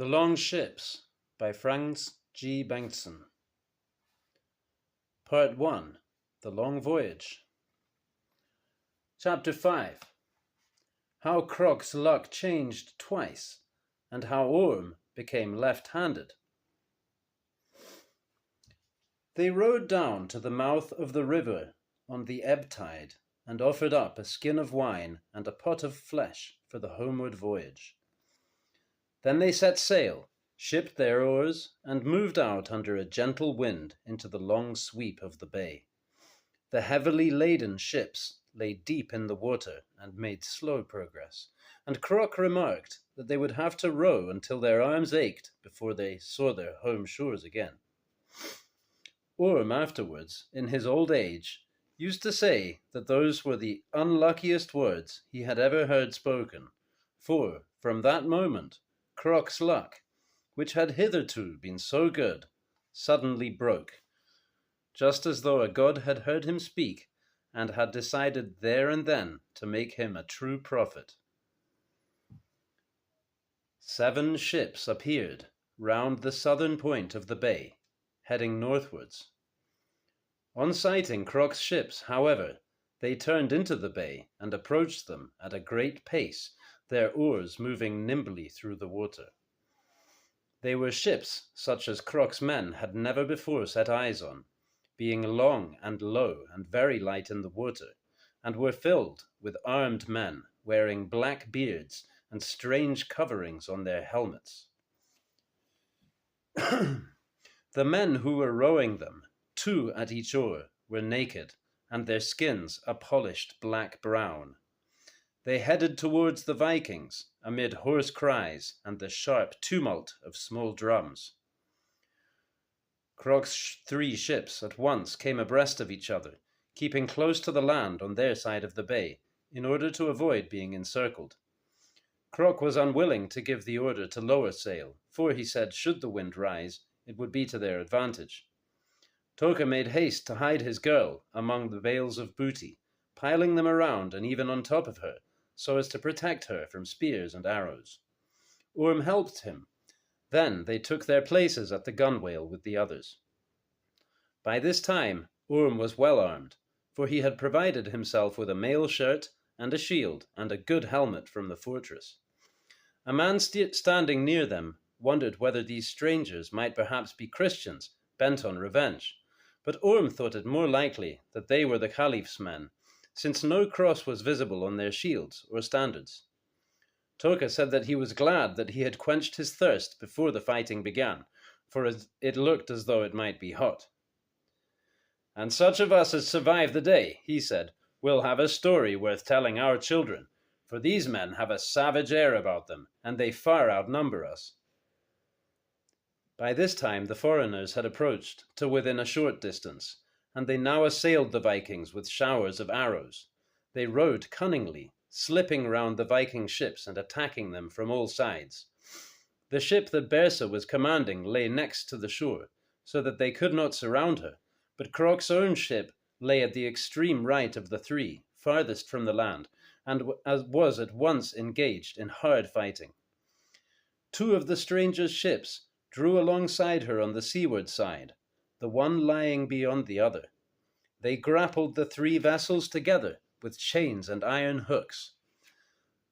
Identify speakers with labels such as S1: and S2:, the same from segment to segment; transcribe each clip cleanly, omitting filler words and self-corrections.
S1: The Long Ships by Franz G. Bengtsson. Part 1. The Long Voyage. Chapter 5. How Krok's luck changed twice, and how Orm became left-handed. They rowed down to the mouth of the river on the ebb tide, and offered up a skin of wine and a pot of flesh for the homeward voyage. Then they set sail, shipped their oars, and moved out under a gentle wind into the long sweep of the bay. The heavily laden ships lay deep in the water and made slow progress, and Krok remarked that they would have to row until their arms ached before they saw their home shores again. Orm afterwards, in his old age, used to say that those were the unluckiest words he had ever heard spoken, for, from that moment, Krok's luck, which had hitherto been so good, suddenly broke, just as though a god had heard him speak and had decided there and then to make him a true prophet. 7 ships appeared round the southern point of the bay, heading northwards. On sighting Krok's ships, however, they turned into the bay and approached them at a great pace, their oars moving nimbly through the water. They were ships such as Krok's men had never before set eyes on, being long and low and very light in the water, and were filled with armed men wearing black beards and strange coverings on their helmets. The men who were rowing them, 2 at each oar, were naked, and their skins a polished black brown. They headed towards the Vikings, amid hoarse cries and the sharp tumult of small drums. Krok's 3 ships at once came abreast of each other, keeping close to the land on their side of the bay, in order to avoid being encircled. Krok was unwilling to give the order to lower sail, for he said should the wind rise, it would be to their advantage. Toka made haste to hide his girl among the bales of booty, piling them around and even on top of her, so as to protect her from spears and arrows. Orm helped him. Then they took their places at the gunwale with the others. By this time Orm was well armed, for he had provided himself with a mail shirt and a shield and a good helmet from the fortress. A man standing near them wondered whether these strangers might perhaps be Christians bent on revenge, but Orm thought it more likely that they were the Caliph's men, since no cross was visible on their shields or standards. Toka said that he was glad that he had quenched his thirst before the fighting began, for it looked as though it might be hot. "And such of us as survive the day," he said, "will have a story worth telling our children, for these men have a savage air about them, and they far outnumber us." By this time the foreigners had approached to within a short distance, and they now assailed the Vikings with showers of arrows. They rowed cunningly, slipping round the Viking ships and attacking them from all sides. The ship that Bersa was commanding lay next to the shore, so that they could not surround her, but Krok's own ship lay at the extreme right of the 3, farthest from the land, and was at once engaged in hard fighting. 2 of the strangers' ships drew alongside her on the seaward side, the one lying beyond the other. They grappled the 3 vessels together with chains and iron hooks.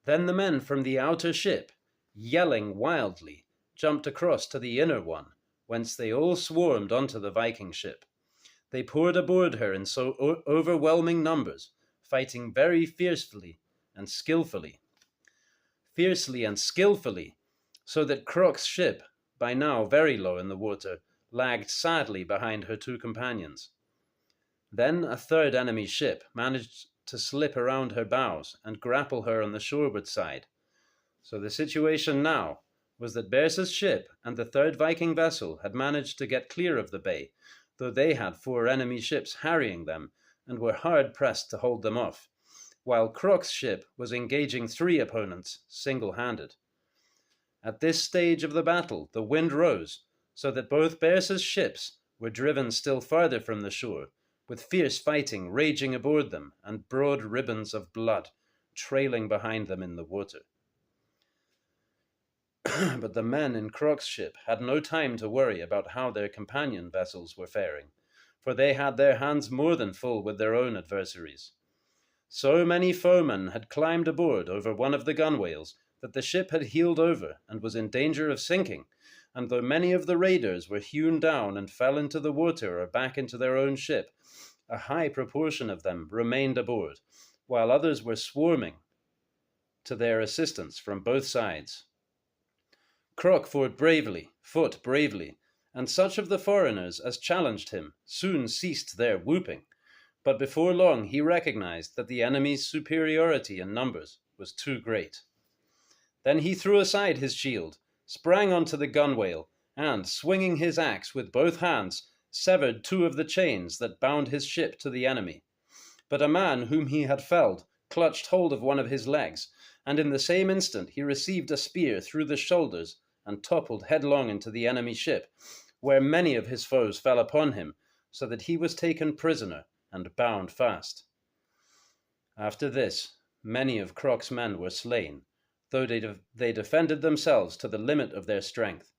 S1: Then the men from the outer ship, yelling wildly, jumped across to the inner one, whence they all swarmed onto the Viking ship. They poured aboard her in so overwhelming numbers, fighting very fiercely and skillfully, so that Krok's ship, by now very low in the water, lagged sadly behind her 2 companions. Then a 3rd enemy ship managed to slip around her bows and grapple her on the shoreward side. So the situation now was that Bersa's ship and the 3rd Viking vessel had managed to get clear of the bay, though they had 4 enemy ships harrying them and were hard pressed to hold them off, while Krok's ship was engaging 3 opponents single-handed. At this stage of the battle the wind rose, so that both Bersa's ships were driven still farther from the shore, with fierce fighting raging aboard them and broad ribbons of blood trailing behind them in the water. But the men in Krok's ship had no time to worry about how their companion vessels were faring, for they had their hands more than full with their own adversaries. So many foemen had climbed aboard over one of the gunwales that the ship had heeled over and was in danger of sinking, and though many of the raiders were hewn down and fell into the water or back into their own ship, a high proportion of them remained aboard, while others were swarming to their assistance from both sides. Krok fought bravely, and such of the foreigners as challenged him soon ceased their whooping, but before long he recognized that the enemy's superiority in numbers was too great. Then he threw aside his shield, sprang onto the gunwale, and, swinging his axe with both hands, severed two of the chains that bound his ship to the enemy. But a man whom he had felled clutched hold of one of his legs, and in the same instant he received a spear through the shoulders and toppled headlong into the enemy ship, where many of his foes fell upon him, so that he was taken prisoner and bound fast. After this, many of Krok's men were slain, though they defended themselves to the limit of their strength,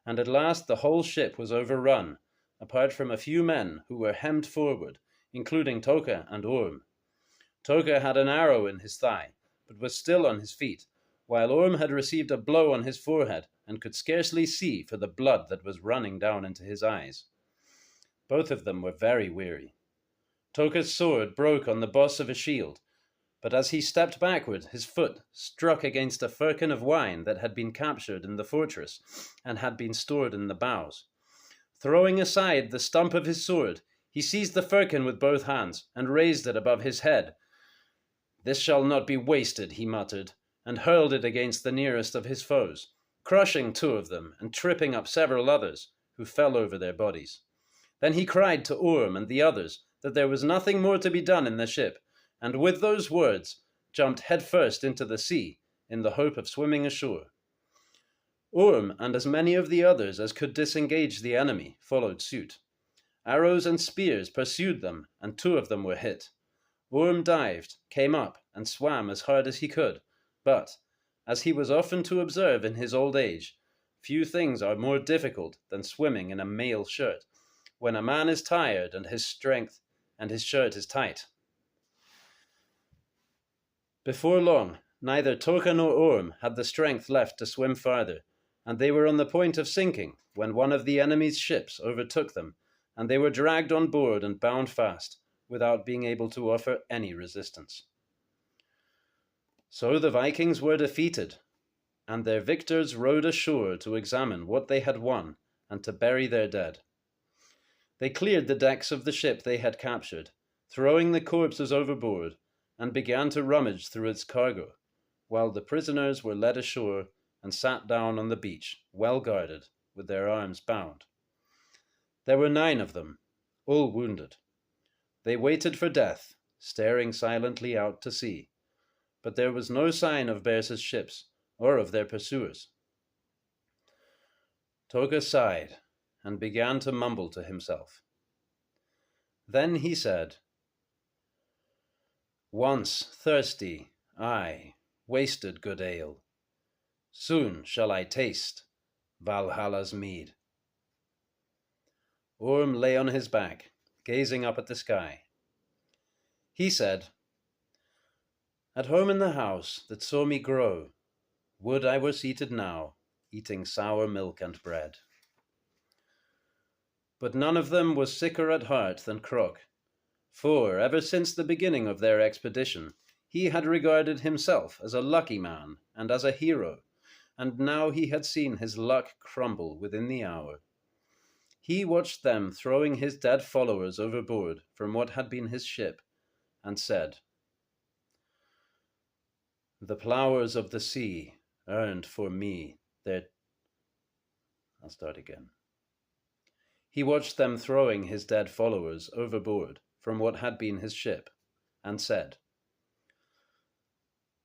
S1: and at last the whole ship was overrun, apart from a few men who were hemmed forward, including Toka and Orm. Toka had an arrow in his thigh, but was still on his feet, while Orm had received a blow on his forehead and could scarcely see for the blood that was running down into his eyes. Both of them were very weary. Toka's sword broke on the boss of a shield, but as he stepped backward, his foot struck against a firkin of wine that had been captured in the fortress and had been stored in the bows. Throwing aside the stump of his sword, he seized the firkin with both hands and raised it above his head. "This shall not be wasted," he muttered, and hurled it against the nearest of his foes, crushing two of them and tripping up several others, who fell over their bodies. Then he cried to Orm and the others that there was nothing more to be done in the ship, and with those words jumped headfirst into the sea in the hope of swimming ashore. Orm and as many of the others as could disengage the enemy followed suit. Arrows and spears pursued them, and two of them were hit. Orm dived, came up, and swam as hard as he could, but, as he was often to observe in his old age, few things are more difficult than swimming in a mail shirt, when a man is tired and his shirt is tight. Before long, neither Toka nor Orm had the strength left to swim farther, and they were on the point of sinking when one of the enemy's ships overtook them, and they were dragged on board and bound fast, without being able to offer any resistance. So the Vikings were defeated, and their victors rowed ashore to examine what they had won and to bury their dead. They cleared the decks of the ship they had captured, throwing the corpses overboard, and began to rummage through its cargo, while the prisoners were led ashore and sat down on the beach, well guarded, with their arms bound. There were 9 of them, all wounded. They waited for death, staring silently out to sea, but there was no sign of Bersa's ships or of their pursuers. Toka sighed and began to mumble to himself. Then he said, "Once thirsty, I wasted good ale. Soon shall I taste Valhalla's mead." Orm lay on his back, gazing up at the sky. He said, "At home in the house that saw me grow, would I were seated now, eating sour milk and bread." But none of them was sicker at heart than Krok, for ever since the beginning of their expedition, he had regarded himself as a lucky man and as a hero, and now he had seen his luck crumble within the hour. He watched them throwing his dead followers overboard from what had been his ship, and said, "The plowers of the sea earned for me their..." I'll start again. He watched them throwing his dead followers overboard from what had been his ship, and said,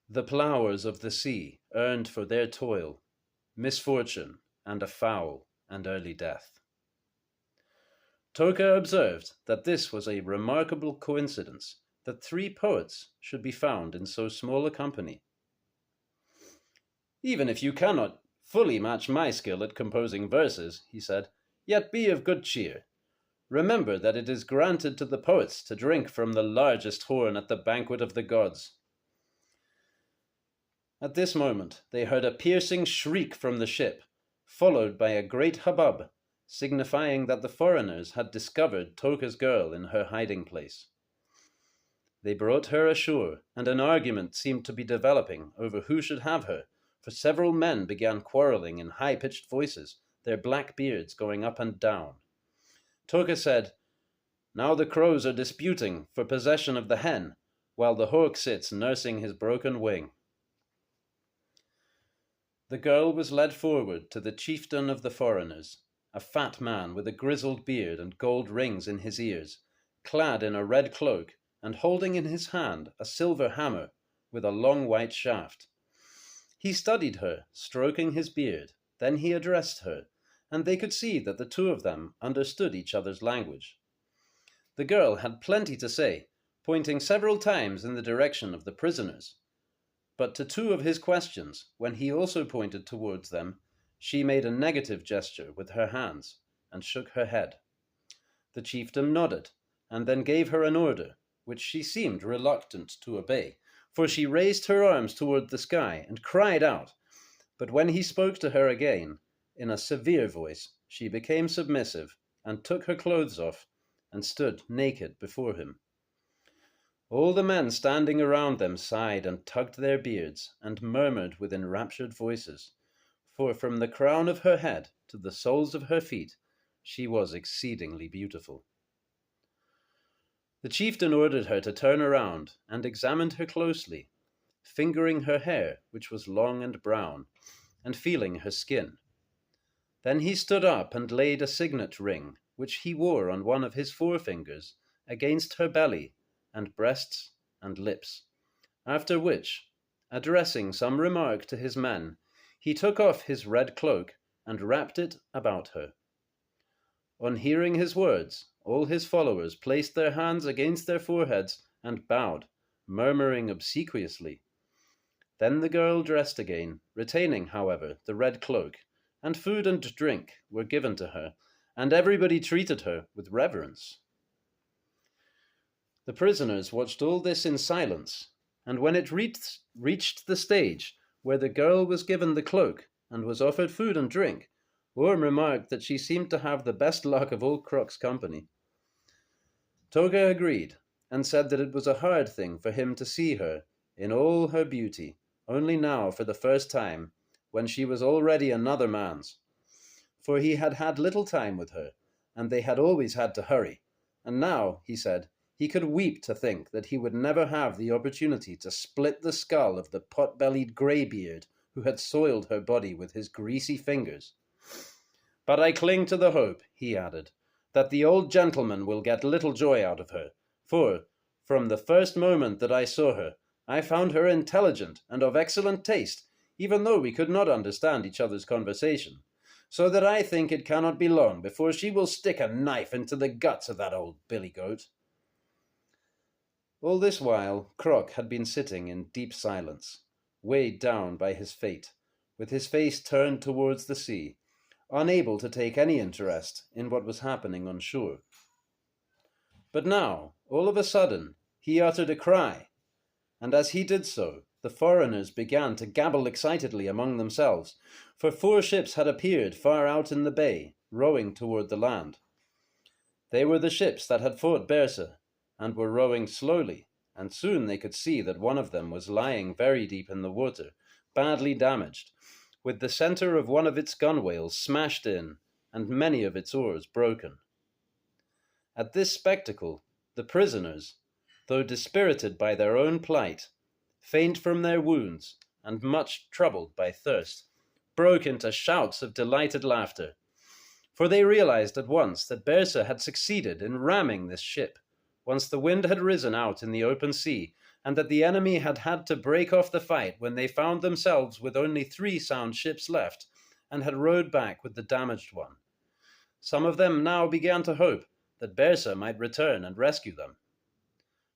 S1: "The plowers of the sea earned for their toil misfortune and a foul and early death." Toka observed that this was a remarkable coincidence, that 3 poets should be found in so small a company. "Even if you cannot fully match my skill at composing verses," he said. "Yet be of good cheer. Remember that it is granted to the poets to drink from the largest horn at the banquet of the gods." At this moment they heard a piercing shriek from the ship, followed by a great hubbub, signifying that the foreigners had discovered Toka's girl in her hiding place. They brought her ashore, and an argument seemed to be developing over who should have her, for several men began quarreling in high-pitched voices, their black beards going up and down. Toka said, "Now the crows are disputing for possession of the hen, while the hawk sits nursing his broken wing." The girl was led forward to the chieftain of the foreigners, a fat man with a grizzled beard and gold rings in his ears, clad in a red cloak, and holding in his hand a silver hammer with a long white shaft. He studied her, stroking his beard, then he addressed her, and they could see that the two of them understood each other's language. The girl had plenty to say, pointing several times in the direction of the prisoners. But to two of his questions, when he also pointed towards them, she made a negative gesture with her hands and shook her head. The chieftain nodded, and then gave her an order, which she seemed reluctant to obey, for she raised her arms toward the sky and cried out. But when he spoke to her again, in a severe voice, she became submissive and took her clothes off and stood naked before him. All the men standing around them sighed and tugged their beards and murmured with enraptured voices, for from the crown of her head to the soles of her feet she was exceedingly beautiful. The chieftain ordered her to turn around and examined her closely, fingering her hair, which was long and brown, and feeling her skin. Then he stood up and laid a signet ring, which he wore on one of his forefingers, against her belly and breasts and lips, after which, addressing some remark to his men, he took off his red cloak and wrapped it about her. On hearing his words, all his followers placed their hands against their foreheads and bowed, murmuring obsequiously. Then the girl dressed again, retaining, however, the red cloak, and food and drink were given to her, and everybody treated her with reverence. The prisoners watched all this in silence, and when it reached the stage where the girl was given the cloak and was offered food and drink, Orm remarked that she seemed to have the best luck of all Krok's company. Toga agreed, and said that it was a hard thing for him to see her, in all her beauty, only now for the first time, when she was already another man's. For he had had little time with her, and they had always had to hurry, and now, he said, he could weep to think that he would never have the opportunity to split the skull of the pot-bellied greybeard who had soiled her body with his greasy fingers. "But I cling to the hope," he added, "that the old gentleman will get little joy out of her, for, from the first moment that I saw her, I found her intelligent and of excellent taste, even though we could not understand each other's conversation, so that I think it cannot be long before she will stick a knife into the guts of that old billy-goat." All this while, Krok had been sitting in deep silence, weighed down by his fate, with his face turned towards the sea, unable to take any interest in what was happening on shore. But now, all of a sudden, he uttered a cry, and as he did so, the foreigners began to gabble excitedly among themselves, for 4 ships had appeared far out in the bay, rowing toward the land. They were the ships that had fought Bersa, and were rowing slowly, and soon they could see that one of them was lying very deep in the water, badly damaged, with the center of one of its gunwales smashed in, and many of its oars broken. At this spectacle, the prisoners, though dispirited by their own plight, faint from their wounds, and much troubled by thirst, broke into shouts of delighted laughter, for they realized at once that Bersa had succeeded in ramming this ship, once the wind had risen out in the open sea, and that the enemy had had to break off the fight when they found themselves with only 3 sound ships left, and had rowed back with the damaged one. Some of them now began to hope that Bersa might return and rescue them.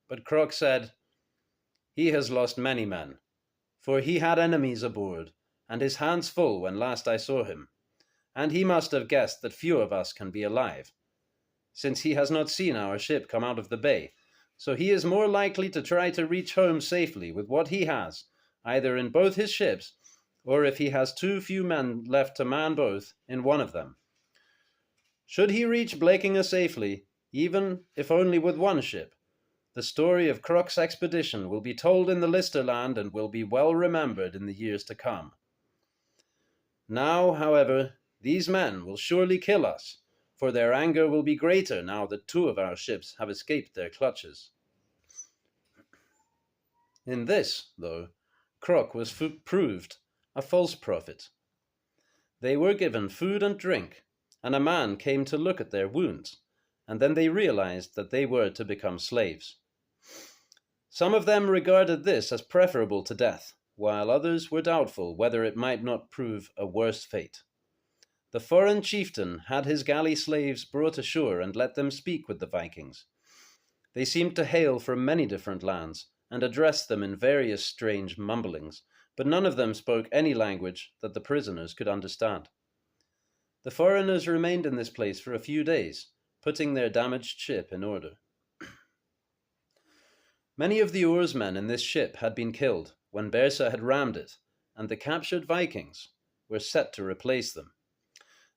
S1: But Krok said, "He has lost many men, for he had enemies aboard, and his hands full when last I saw him, and he must have guessed that few of us can be alive, since he has not seen our ship come out of the bay, so he is more likely to try to reach home safely with what he has, either in both his ships, or if he has too few men left to man both, in one of them. Should he reach Blakinga safely, even if only with one ship, the story of Krok's expedition will be told in the Listerland and will be well remembered in the years to come. Now, however, these men will surely kill us, for their anger will be greater now that 2 of our ships have escaped their clutches. In this, though, Krok was proved a false prophet. They were given food and drink, and a man came to look at their wounds, and then they realized that they were to become slaves. Some of them regarded this as preferable to death, while others were doubtful whether it might not prove a worse fate. The foreign chieftain had his galley slaves brought ashore and let them speak with the Vikings. They seemed to hail from many different lands, and addressed them in various strange mumblings, but none of them spoke any language that the prisoners could understand. The foreigners remained in this place for a few days, putting their damaged ship in order. Many of the oarsmen in this ship had been killed when Bersa had rammed it, and the captured Vikings were set to replace them.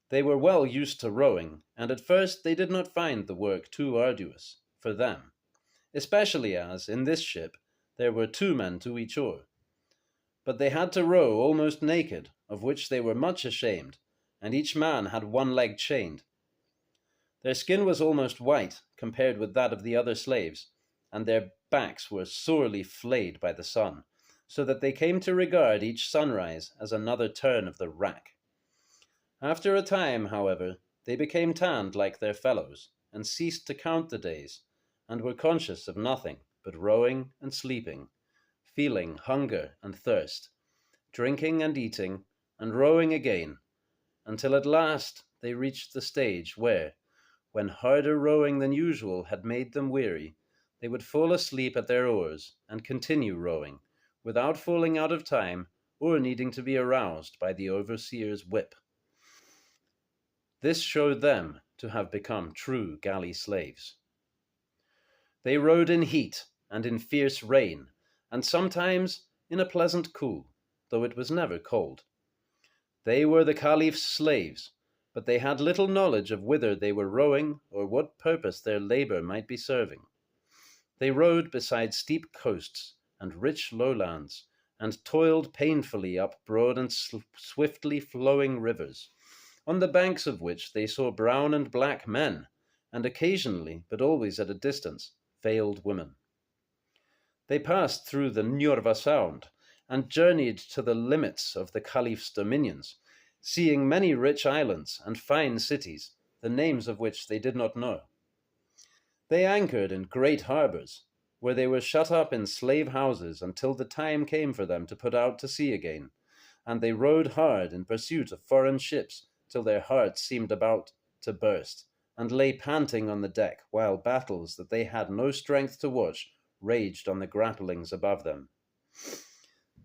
S1: They were well used to rowing, and at first they did not find the work too arduous for them, especially as, in this ship, there were 2 men to each oar. But they had to row almost naked, of which they were much ashamed, and each man had 1 leg chained. Their skin was almost white compared with that of the other slaves, and their backs were sorely flayed by the sun, so that they came to regard each sunrise as another turn of the rack. After a time, however, they became tanned like their fellows, and ceased to count the days, and were conscious of nothing but rowing and sleeping, feeling hunger and thirst, drinking and eating, and rowing again, until at last they reached the stage where, when harder rowing than usual had made them weary, they would fall asleep at their oars and continue rowing, without falling out of time or needing to be aroused by the overseer's whip. This showed them to have become true galley slaves. They rowed in heat and in fierce rain, and sometimes in a pleasant cool, though it was never cold. They were the Caliph's slaves, but they had little knowledge of whither they were rowing or what purpose their labor might be serving. They rowed beside steep coasts and rich lowlands, and toiled painfully up broad and swiftly flowing rivers, on the banks of which they saw brown and black men, and occasionally, but always at a distance, veiled women. They passed through the Njorva Sound, and journeyed to the limits of the Caliph's dominions, seeing many rich islands and fine cities, the names of which they did not know. They anchored in great harbors, where they were shut up in slave houses until the time came for them to put out to sea again, and they rowed hard in pursuit of foreign ships till their hearts seemed about to burst, and lay panting on the deck while battles that they had no strength to watch raged on the grapplings above them.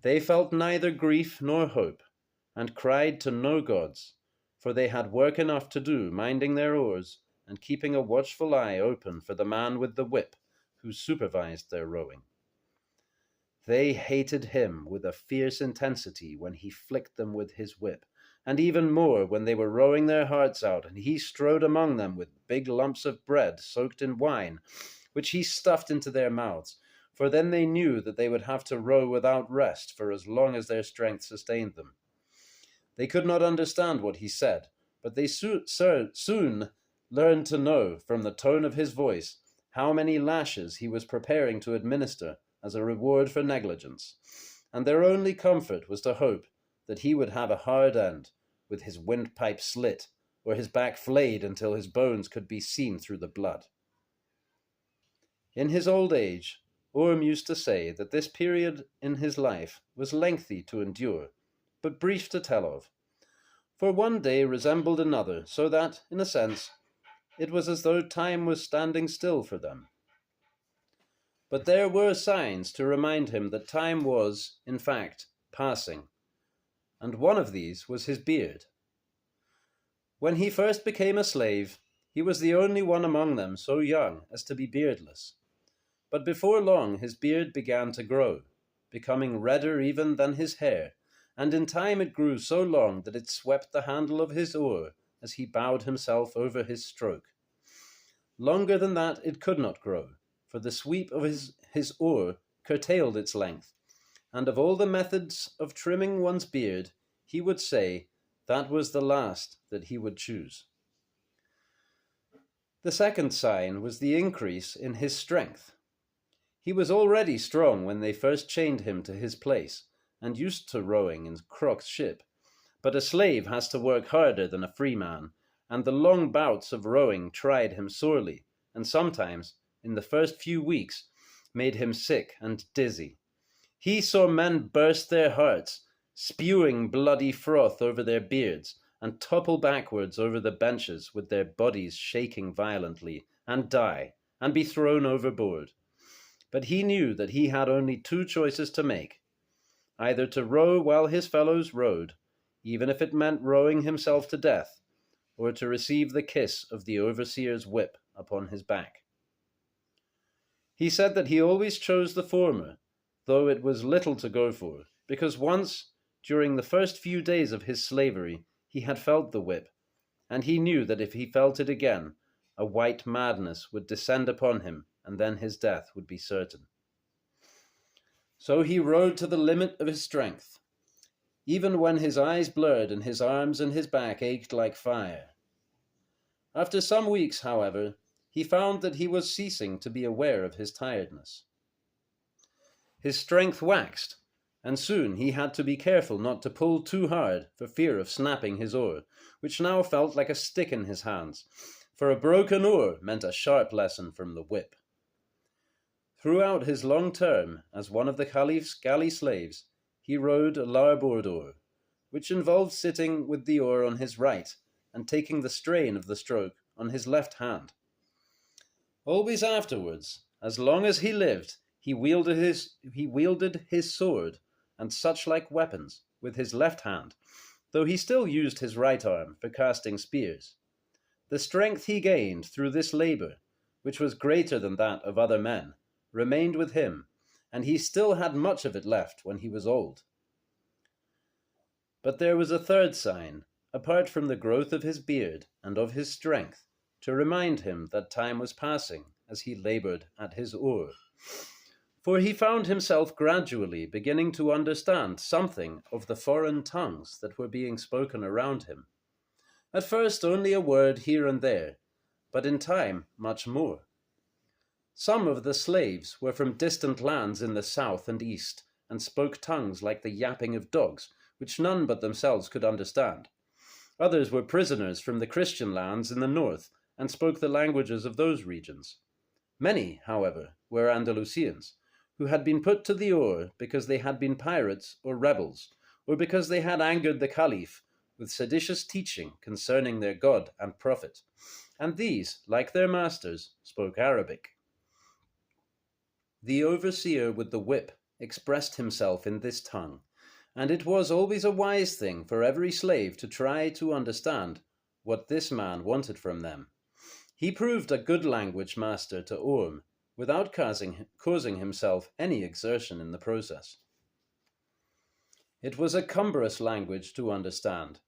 S1: They felt neither grief nor hope, and cried to no gods, for they had work enough to do minding their oars and keeping a watchful eye open for the man with the whip who supervised their rowing. They hated him with a fierce intensity when he flicked them with his whip, and even more when they were rowing their hearts out and he strode among them with big lumps of bread soaked in wine, which he stuffed into their mouths, for then they knew that they would have to row without rest for as long as their strength sustained them. They could not understand what he said, but they soon learned to know from the tone of his voice how many lashes he was preparing to administer as a reward for negligence, and their only comfort was to hope that he would have a hard end, with his windpipe slit, or his back flayed until his bones could be seen through the blood. In his old age, Orm used to say that this period in his life was lengthy to endure, but brief to tell of, for one day resembled another, so that, in a sense, it was as though time was standing still for them. But there were signs to remind him that time was, in fact, passing, and one of these was his beard. When he first became a slave, he was the only one among them so young as to be beardless. But before long his beard began to grow, becoming redder even than his hair, and in time it grew so long that it swept the handle of his oar as he bowed himself over his stroke. Longer than that it could not grow, for the sweep of his oar curtailed its length, and of all the methods of trimming one's beard, he would say that was the last that he would choose. The second sign was the increase in his strength. He was already strong when they first chained him to his place, and used to rowing in Krok's ship. But a slave has to work harder than a free man, and the long bouts of rowing tried him sorely, and sometimes, in the first few weeks, made him sick and dizzy. He saw men burst their hearts, spewing bloody froth over their beards, and topple backwards over the benches with their bodies shaking violently, and die, and be thrown overboard. But he knew that he had only two choices to make, either to row while his fellows rowed, even if it meant rowing himself to death, or to receive the kiss of the overseer's whip upon his back. He said that he always chose the former, though it was little to go for, because once, during the first few days of his slavery, he had felt the whip, and he knew that if he felt it again, a white madness would descend upon him, and then his death would be certain. So he rowed to the limit of his strength, even when his eyes blurred and his arms and his back ached like fire. After some weeks, however, he found that he was ceasing to be aware of his tiredness. His strength waxed, and soon he had to be careful not to pull too hard for fear of snapping his oar, which now felt like a stick in his hands, for a broken oar meant a sharp lesson from the whip. Throughout his long term as one of the Caliph's galley slaves, he rowed a larboard oar, which involved sitting with the oar on his right and taking the strain of the stroke on his left hand. Always afterwards, as long as he lived, he wielded his sword and such like weapons with his left hand, though he still used his right arm for casting spears. The strength he gained through this labor, which was greater than that of other men, remained with him, and he still had much of it left when he was old. But there was a third sign, apart from the growth of his beard and of his strength, to remind him that time was passing as he labored at his oar. For he found himself gradually beginning to understand something of the foreign tongues that were being spoken around him. At first only a word here and there, but in time much more. Some of the slaves were from distant lands in the south and east, and spoke tongues like the yapping of dogs, which none but themselves could understand. Others were prisoners from the Christian lands in the north, and spoke the languages of those regions. Many, however, were Andalusians, who had been put to the oar because they had been pirates or rebels, or because they had angered the Caliph with seditious teaching concerning their God and Prophet, and these, like their masters, spoke Arabic. The overseer with the whip expressed himself in this tongue, and it was always a wise thing for every slave to try to understand what this man wanted from them. He proved a good language master to Orm, without causing himself any exertion in the process. It was a cumbrous language to understand,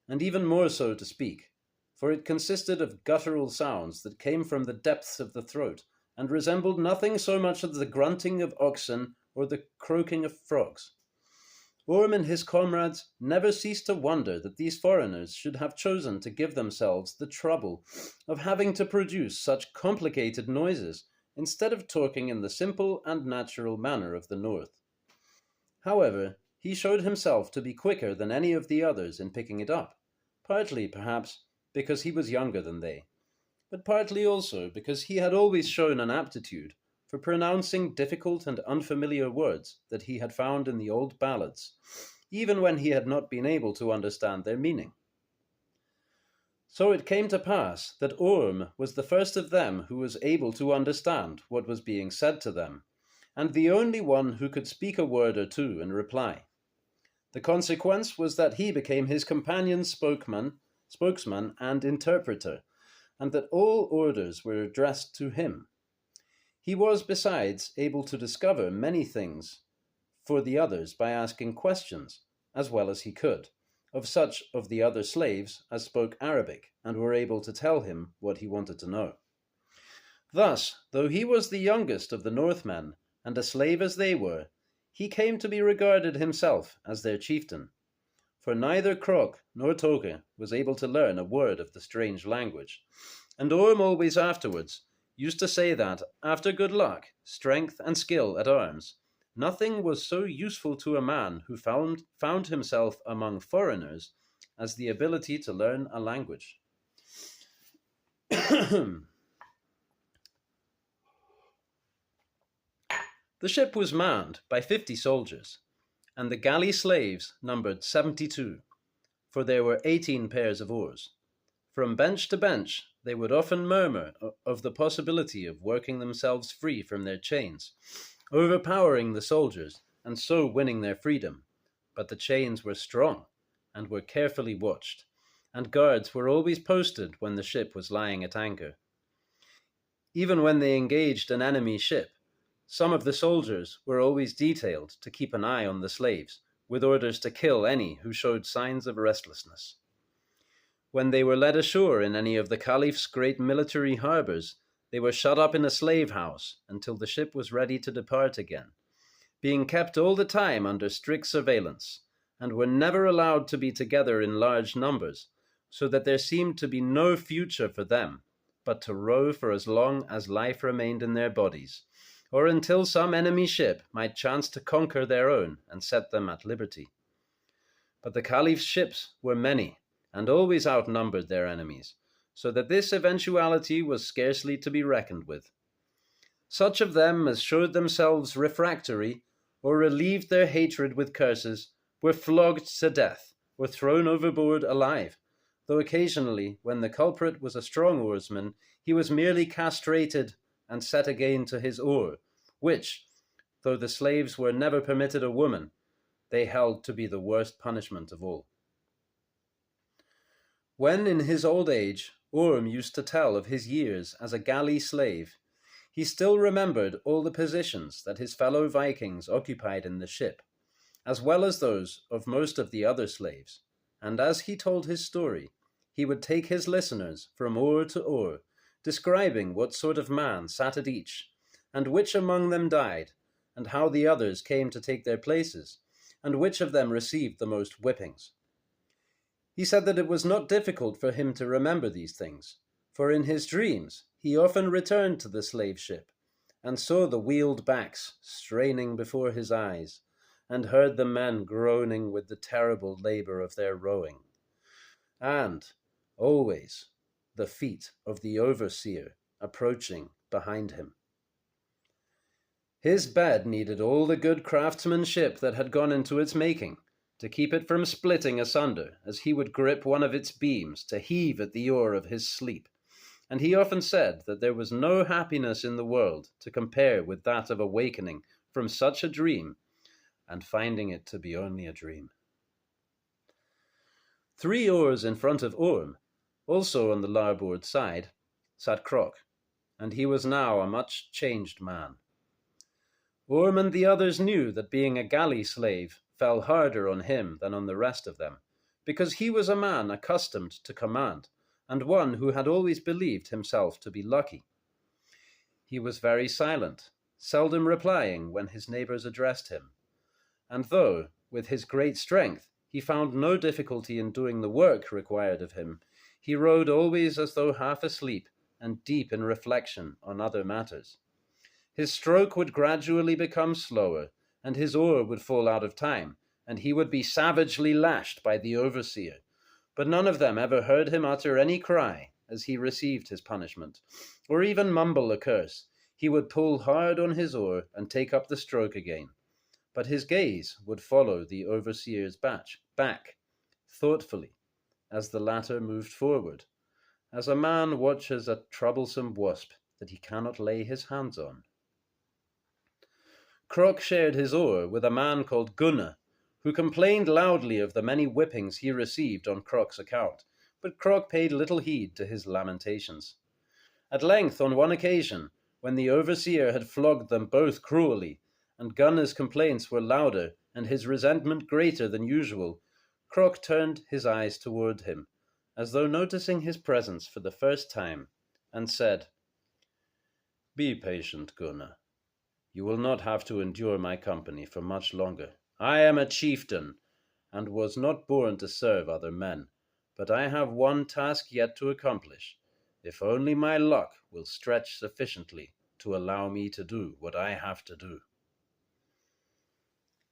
S1: and even more so to speak, for it consisted of guttural sounds that came from the depths of the throat, and resembled nothing so much as the grunting of oxen or the croaking of frogs. Orm and his comrades never ceased to wonder that these foreigners should have chosen to give themselves the trouble of having to produce such complicated noises, instead of talking in the simple and natural manner of the north. However, he showed himself to be quicker than any of the others in picking it up, partly, perhaps, because he was younger than they, but partly also because he had always shown an aptitude for pronouncing difficult and unfamiliar words that he had found in the old ballads, even when he had not been able to understand their meaning. So it came to pass that Orm was the first of them who was able to understand what was being said to them, and the only one who could speak a word or two in reply. The consequence was that he became his companion's spokesman and interpreter, and that all orders were addressed to him. He was, besides, able to discover many things for the others by asking questions, as well as he could, of such of the other slaves as spoke Arabic and were able to tell him what he wanted to know. Thus, though he was the youngest of the Northmen, and a slave as they were, he came to be regarded himself as their chieftain. For neither Krok nor Toke was able to learn a word of the strange language, and Orm always afterwards used to say that, after good luck, strength, and skill at arms, nothing was so useful to a man who found himself among foreigners as the ability to learn a language. The ship was manned by 50 soldiers, and the galley slaves numbered 72, for there were 18 pairs of oars. From bench to bench, they would often murmur of the possibility of working themselves free from their chains, overpowering the soldiers, and so winning their freedom. But the chains were strong, and were carefully watched, and guards were always posted when the ship was lying at anchor. Even when they engaged an enemy ship, some of the soldiers were always detailed to keep an eye on the slaves, with orders to kill any who showed signs of restlessness. When they were led ashore in any of the Caliph's great military harbours, they were shut up in a slave house until the ship was ready to depart again, being kept all the time under strict surveillance, and were never allowed to be together in large numbers, so that there seemed to be no future for them, but to row for as long as life remained in their bodies, or until some enemy ship might chance to conquer their own and set them at liberty. But the Caliph's ships were many, and always outnumbered their enemies, so that this eventuality was scarcely to be reckoned with. Such of them as showed themselves refractory, or relieved their hatred with curses, were flogged to death, or thrown overboard alive, though occasionally, when the culprit was a strong oarsman, he was merely castrated and set again to his oar, which, though the slaves were never permitted a woman, they held to be the worst punishment of all. When in his old age Orm used to tell of his years as a galley slave, he still remembered all the positions that his fellow Vikings occupied in the ship, as well as those of most of the other slaves, and as he told his story, he would take his listeners from oar to oar, describing what sort of man sat at each, and which among them died, and how the others came to take their places, and which of them received the most whippings. He said that it was not difficult for him to remember these things, for in his dreams he often returned to the slave ship, and saw the wheeled backs straining before his eyes, and heard the men groaning with the terrible labor of their rowing, and, always, the feet of the overseer approaching behind him. His bed needed all the good craftsmanship that had gone into its making, to keep it from splitting asunder as he would grip one of its beams to heave at the oar of his sleep, and he often said that there was no happiness in the world to compare with that of awakening from such a dream and finding it to be only a dream. 3 oars in front of Orm, also on the larboard side, sat Krok, and he was now a much changed man. Orm and the others knew that being a galley slave fell harder on him than on the rest of them, because he was a man accustomed to command, and one who had always believed himself to be lucky. He was very silent, seldom replying when his neighbors addressed him, and though, with his great strength, he found no difficulty in doing the work required of him, he rowed always as though half asleep and deep in reflection on other matters. His stroke would gradually become slower, and his oar would fall out of time, and he would be savagely lashed by the overseer, but none of them ever heard him utter any cry as he received his punishment, or even mumble a curse. He would pull hard on his oar and take up the stroke again, but his gaze would follow the overseer's back, thoughtfully, as the latter moved forward, as a man watches a troublesome wasp that he cannot lay his hands on. Krok shared his oar with a man called Gunnar, who complained loudly of the many whippings he received on Krok's account, but Krok paid little heed to his lamentations. At length, on one occasion, when the overseer had flogged them both cruelly, and Gunnar's complaints were louder and his resentment greater than usual, Krok turned his eyes toward him, as though noticing his presence for the first time, and said, "Be patient, Gunnar. You will not have to endure my company for much longer. I am a chieftain, and was not born to serve other men, but I have one task yet to accomplish, if only my luck will stretch sufficiently to allow me to do what I have to do."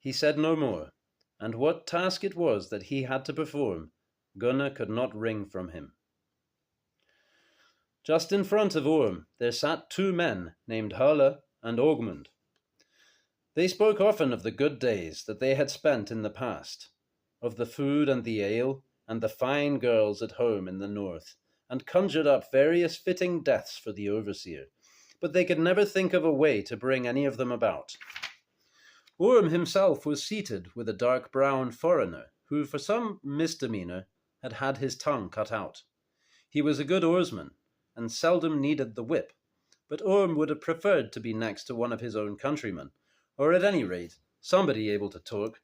S1: He said no more, and what task it was that he had to perform, Gunnar could not wring from him. Just in front of Orm there sat two men named Hurla and Ogmund. They spoke often of the good days that they had spent in the past, of the food and the ale, and the fine girls at home in the north, and conjured up various fitting deaths for the overseer, but they could never think of a way to bring any of them about. Orm himself was seated with a dark brown foreigner, who for some misdemeanor had had his tongue cut out. He was a good oarsman, and seldom needed the whip, but Orm would have preferred to be next to one of his own countrymen, or at any rate, somebody able to talk.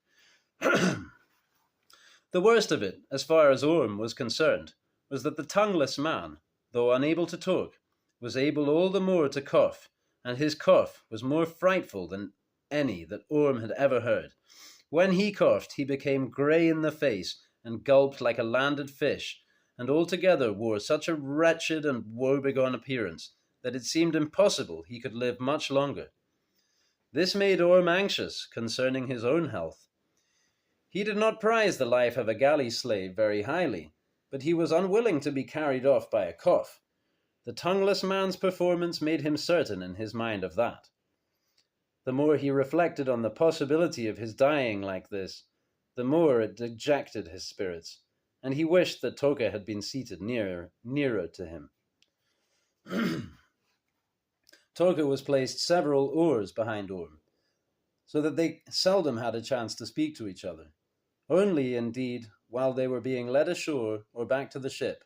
S1: The worst of it, as far as Orm was concerned, was that the tongueless man, though unable to talk, was able all the more to cough, and his cough was more frightful than any that Orm had ever heard. When he coughed, he became grey in the face and gulped like a landed fish, and altogether wore such a wretched and woebegone appearance that it seemed impossible he could live much longer. This made Orm anxious concerning his own health. He did not prize the life of a galley slave very highly, but he was unwilling to be carried off by a cough. The tongueless man's performance made him certain in his mind of that. The more he reflected on the possibility of his dying like this, the more it dejected his spirits, and he wished that Toke had been seated nearer to him. Toke was placed several oars behind Orm, so that they seldom had a chance to speak to each other. Only, indeed, while they were being led ashore or back to the ship,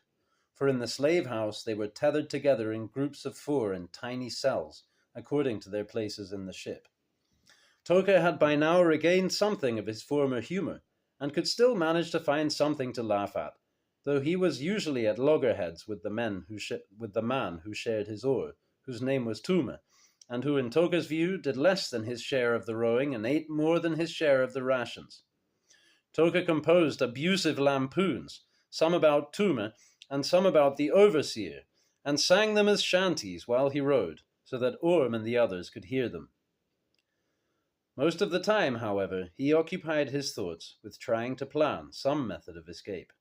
S1: for in the slave house they were tethered together in groups of 4 in tiny cells, according to their places in the ship. Toke had by now regained something of his former humour, and could still manage to find something to laugh at, though he was usually at loggerheads with the man who shared his oar, whose name was Tume, and who in Toke's view did less than his share of the rowing and ate more than his share of the rations. Toke composed abusive lampoons, some about Tume and some about the overseer, and sang them as shanties while he rowed, so that Orm and the others could hear them. Most of the time, however, he occupied his thoughts with trying to plan some method of escape.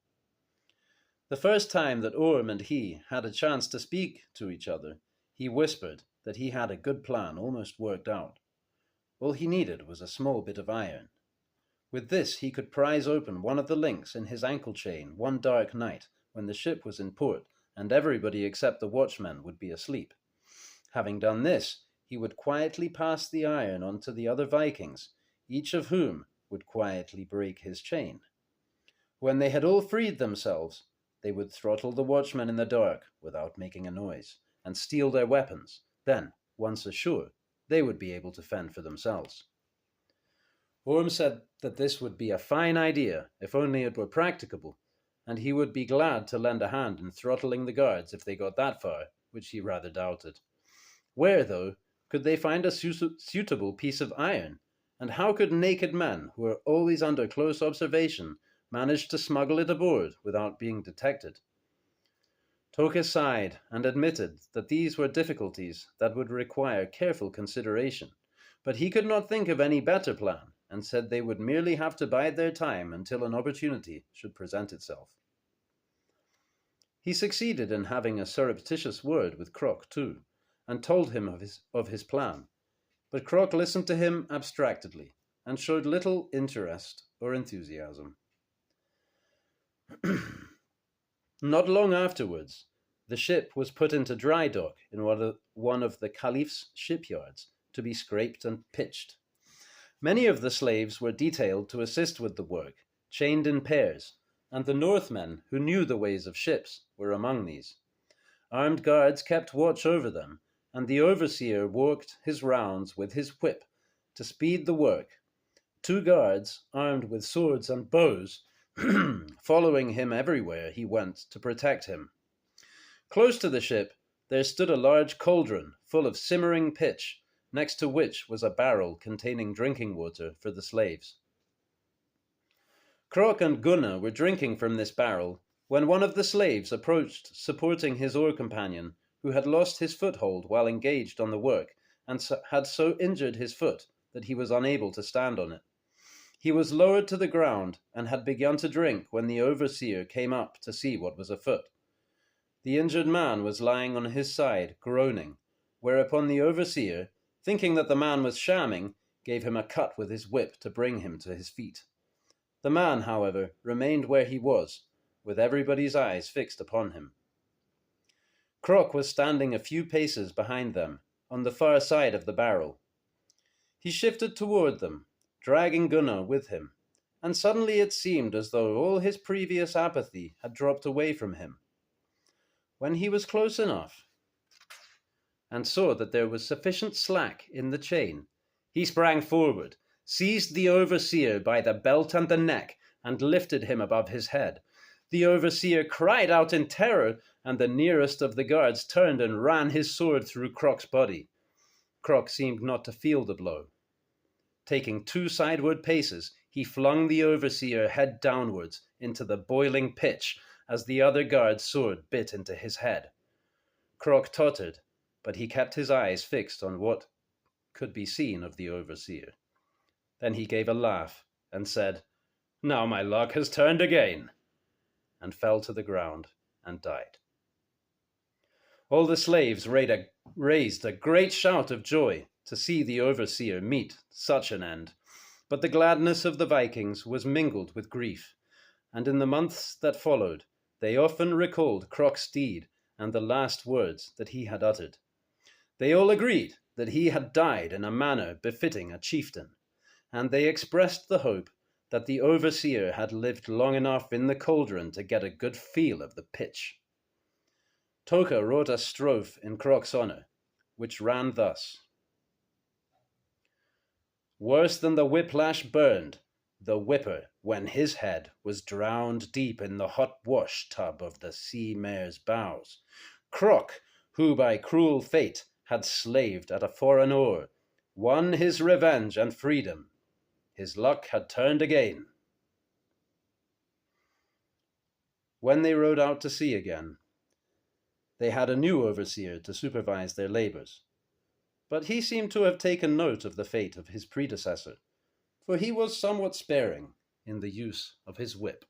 S1: The first time that Orm and he had a chance to speak to each other, he whispered that he had a good plan almost worked out. All he needed was a small bit of iron. With this he could prise open one of the links in his ankle chain one dark night when the ship was in port and everybody except the watchmen would be asleep. Having done this, he would quietly pass the iron on to the other Vikings, each of whom would quietly break his chain. When they had all freed themselves, they would throttle the watchmen in the dark without making a noise, and steal their weapons. Then, once ashore, they would be able to fend for themselves. Orm said that this would be a fine idea, if only it were practicable, and he would be glad to lend a hand in throttling the guards if they got that far, which he rather doubted. Where, though, could they find a suitable piece of iron, and how could naked men, who are always under close observation, manage to smuggle it aboard without being detected? Toke sighed and admitted that these were difficulties that would require careful consideration, but he could not think of any better plan, and said they would merely have to bide their time until an opportunity should present itself. He succeeded in having a surreptitious word with Krok, too, and told him of his plan, but Krok listened to him abstractedly, and showed little interest or enthusiasm. Not long afterwards, the ship was put into dry dock in one of the Caliph's shipyards to be scraped and pitched. Many of the slaves were detailed to assist with the work, chained in pairs, and the Northmen, who knew the ways of ships, were among these. Armed guards kept watch over them, and the overseer walked his rounds with his whip to speed the work, 2 guards, armed with swords and bows, following him everywhere he went to protect him. Close to the ship there stood a large cauldron full of simmering pitch, next to which was a barrel containing drinking water for the slaves. Krok and Gunnar were drinking from this barrel when one of the slaves approached, supporting his oar companion, who had lost his foothold while engaged on the work and had so injured his foot that he was unable to stand on it. He was lowered to the ground and had begun to drink when the overseer came up to see what was afoot. The injured man was lying on his side, groaning, whereupon the overseer, thinking that the man was shamming, gave him a cut with his whip to bring him to his feet. The man, however, remained where he was, with everybody's eyes fixed upon him. Krok was standing a few paces behind them, on the far side of the barrel. He shifted toward them, dragging Gunnar with him, and suddenly it seemed as though all his previous apathy had dropped away from him. When he was close enough, and saw that there was sufficient slack in the chain, he sprang forward, seized the overseer by the belt and the neck, and lifted him above his head. The overseer cried out in terror, and the nearest of the guards turned and ran his sword through Krok's body. Krok seemed not to feel the blow. Taking 2 sideward paces, he flung the overseer head downwards into the boiling pitch as the other guard's sword bit into his head. Krok tottered, but he kept his eyes fixed on what could be seen of the overseer. Then he gave a laugh and said, "Now my luck has turned again," and fell to the ground and died. All the slaves raised a great shout of joy to see the overseer meet such an end, but the gladness of the Vikings was mingled with grief, and in the months that followed they often recalled Krok's deed and the last words that he had uttered. They all agreed that he had died in a manner befitting a chieftain, and they expressed the hope that the overseer had lived long enough in the cauldron to get a good feel of the pitch. Toka wrote a strophe in Krok's honor, which ran thus: "Worse than the whiplash burned the whipper when his head was drowned deep in the hot wash tub of the sea mare's bows. Krok, who by cruel fate had slaved at a foreign oar, won his revenge and freedom. His luck had turned again." When they rowed out to sea again, they had a new overseer to supervise their labors, but he seemed to have taken note of the fate of his predecessor, for he was somewhat sparing in the use of his whip.